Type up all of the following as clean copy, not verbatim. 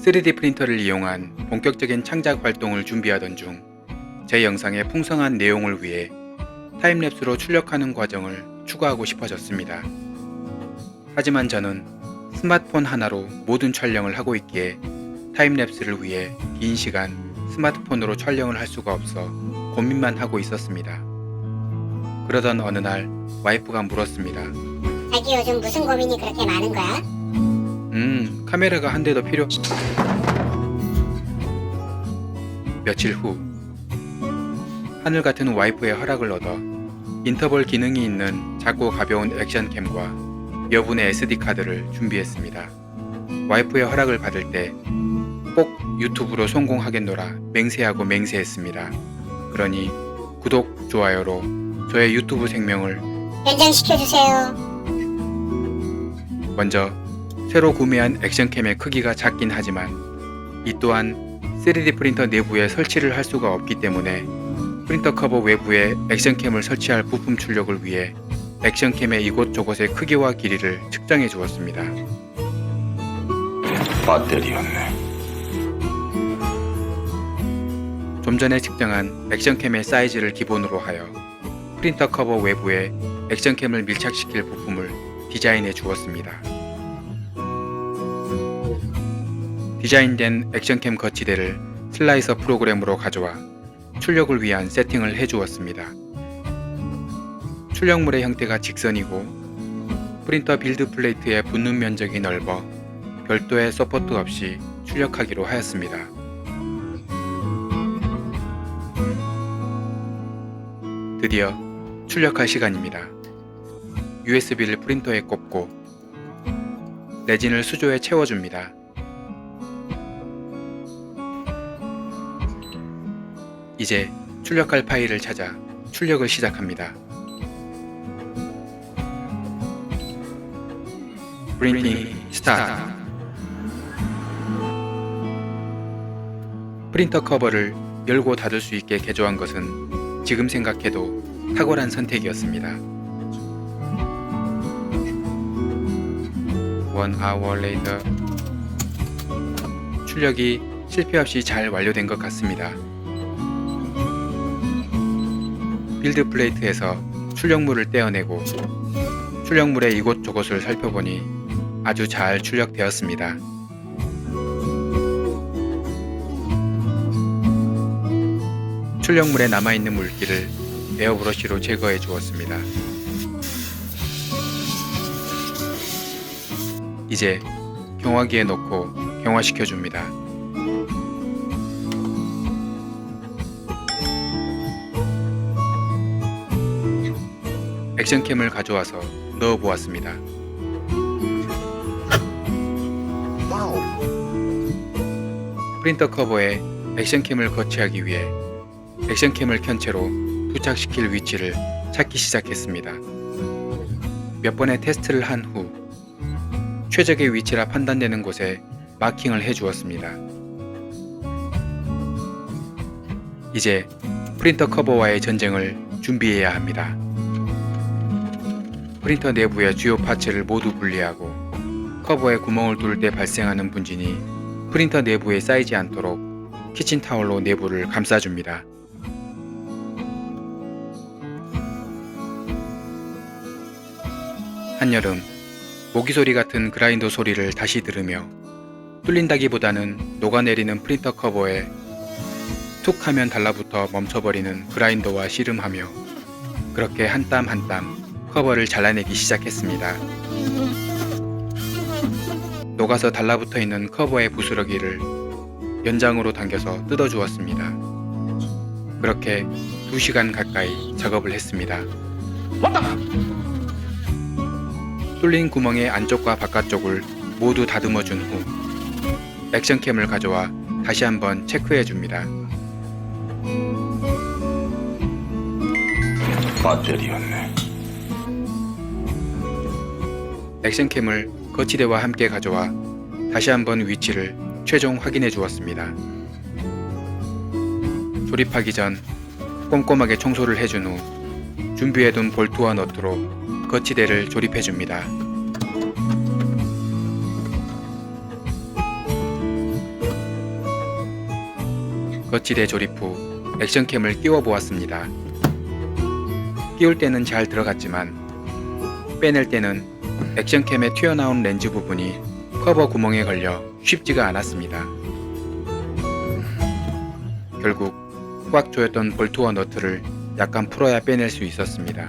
3D 프린터를 이용한 본격적인 창작 활동을 준비하던 중 제 영상의 풍성한 내용을 위해 타임랩스로 출력하는 과정을 추가하고 싶어졌습니다. 하지만 저는 스마트폰 하나로 모든 촬영을 하고 있기에 타임랩스를 위해 긴 시간 스마트폰으로 촬영을 할 수가 없어 고민만 하고 있었습니다. 그러던 어느 날 와이프가 물었습니다. 자기 요즘 무슨 고민이 그렇게 많은 거야? 카메라가 한 대도 필요... 며칠 후 하늘 같은 와이프의 허락을 얻어 인터벌 기능이 있는 작고 가벼운 액션캠과 여분의 SD카드를 준비했습니다. 와이프의 허락을 받을 때 꼭 유튜브로 성공하겠노라 맹세하고 맹세했습니다. 그러니 구독, 좋아요로 저의 유튜브 생명을 연장시켜주세요. 먼저 새로 구매한 액션캠의 크기가 작긴 하지만 이 또한 3D 프린터 내부에 설치를 할 수가 없기 때문에 프린터 커버 외부에 액션캠을 설치할 부품 출력을 위해 액션캠의 이곳저곳의 크기와 길이를 측정해 주었습니다. 배터리였네. 좀 전에 측정한 액션캠의 사이즈를 기본으로 하여 프린터 커버 외부에 액션캠을 밀착시킬 부품을 디자인해 주었습니다. 디자인된 액션캠 거치대를 슬라이서 프로그램으로 가져와 출력을 위한 세팅을 해주었습니다. 출력물의 형태가 직선이고 프린터 빌드 플레이트의 붙는 면적이 넓어 별도의 서포트 없이 출력하기로 하였습니다. 드디어 출력할 시간입니다. USB를 프린터에 꽂고 레진을 수조에 채워줍니다. 이제 출력할 파일을 찾아 출력을 시작합니다. 프린팅 스타트. 프린터 커버를 열고 닫을 수 있게 개조한 것은 지금 생각해도 탁월한 선택이었습니다. 1 hour later. 출력이 실패 없이 잘 완료된 것 같습니다. 빌드 플레이트에서 출력물을 떼어내고 출력물의 이곳저곳을 살펴보니 아주 잘 출력되었습니다. 출력물에 남아있는 물기를 에어브러쉬로 제거해 주었습니다. 이제 경화기에 넣고 경화시켜 줍니다. 액션캠을 가져와서 넣어 보았습니다. 프린터 커버에 액션캠을 거치하기 위해 액션캠을 켠 채로 부착시킬 위치를 찾기 시작했습니다. 몇 번의 테스트를 한 후 최적의 위치라 판단되는 곳에 마킹을 해 주었습니다. 이제 프린터 커버와의 전쟁을 준비해야 합니다. 프린터 내부의 주요 파츠를 모두 분리하고 커버에 구멍을 뚫을 때 발생하는 분진이 프린터 내부에 쌓이지 않도록 키친타올로 내부를 감싸줍니다. 한여름 모기소리 같은 그라인더 소리를 다시 들으며 뚫린다기보다는 녹아내리는 프린터 커버에 툭 하면 달라붙어 멈춰버리는 그라인더와 씨름하며 그렇게 한 땀 한 땀 커버를 잘라내기 시작했습니다. 녹아서 달라붙어 있는 커버의 부스러기를 연장으로 당겨서 뜯어주었습니다. 그렇게 2시간 가까이 작업을 했습니다. 뚫린 구멍의 안쪽과 바깥쪽을 모두 다듬어 준 후 액션캠을 가져와 다시 한번 체크해 줍니다. 배터리였네. 액션캠을 거치대와 함께 가져와 다시 한번 위치를 최종 확인해 주었습니다. 조립하기 전 꼼꼼하게 청소를 해준 후 준비해둔 볼트와 너트로 거치대를 조립해 줍니다. 거치대 조립 후 액션캠을 끼워 보았습니다. 끼울 때는 잘 들어갔지만 빼낼 때는 액션캠에 튀어나온 렌즈 부분이 커버 구멍에 걸려 쉽지가 않았습니다. 결국 꽉 조였던 볼트와 너트를 약간 풀어야 빼낼 수 있었습니다.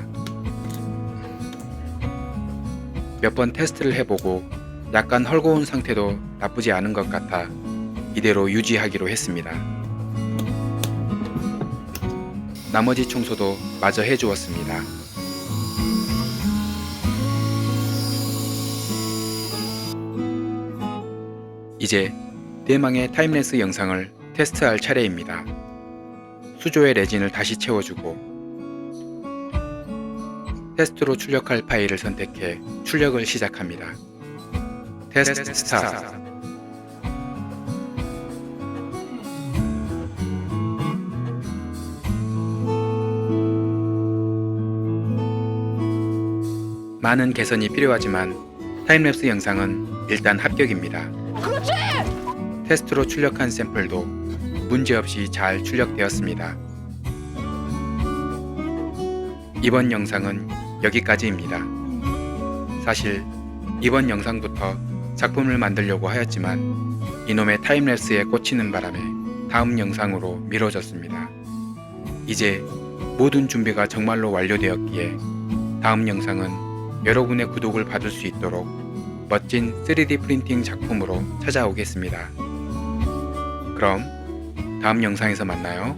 몇 번 테스트를 해보고 약간 헐거운 상태도 나쁘지 않은 것 같아 이대로 유지하기로 했습니다. 나머지 청소도 마저 해주었습니다. 이제 대망의 타임랩스 영상을 테스트할 차례입니다. 수조의 레진을 다시 채워주고 테스트로 출력할 파일을 선택해 출력을 시작합니다. 테스트 스타트. 많은 개선이 필요하지만 타임랩스 영상은 일단 합격입니다. 테스트로 출력한 샘플도 문제없이 잘 출력되었습니다. 이번 영상은 여기까지입니다. 사실 이번 영상부터 작품을 만들려고 하였지만 이놈의 타임랩스에 꽂히는 바람에 다음 영상으로 미뤄졌습니다. 이제 모든 준비가 정말로 완료되었기에 다음 영상은 여러분의 구독을 받을 수 있도록 멋진 3D 프린팅 작품으로 찾아오겠습니다. 그럼 다음 영상에서 만나요.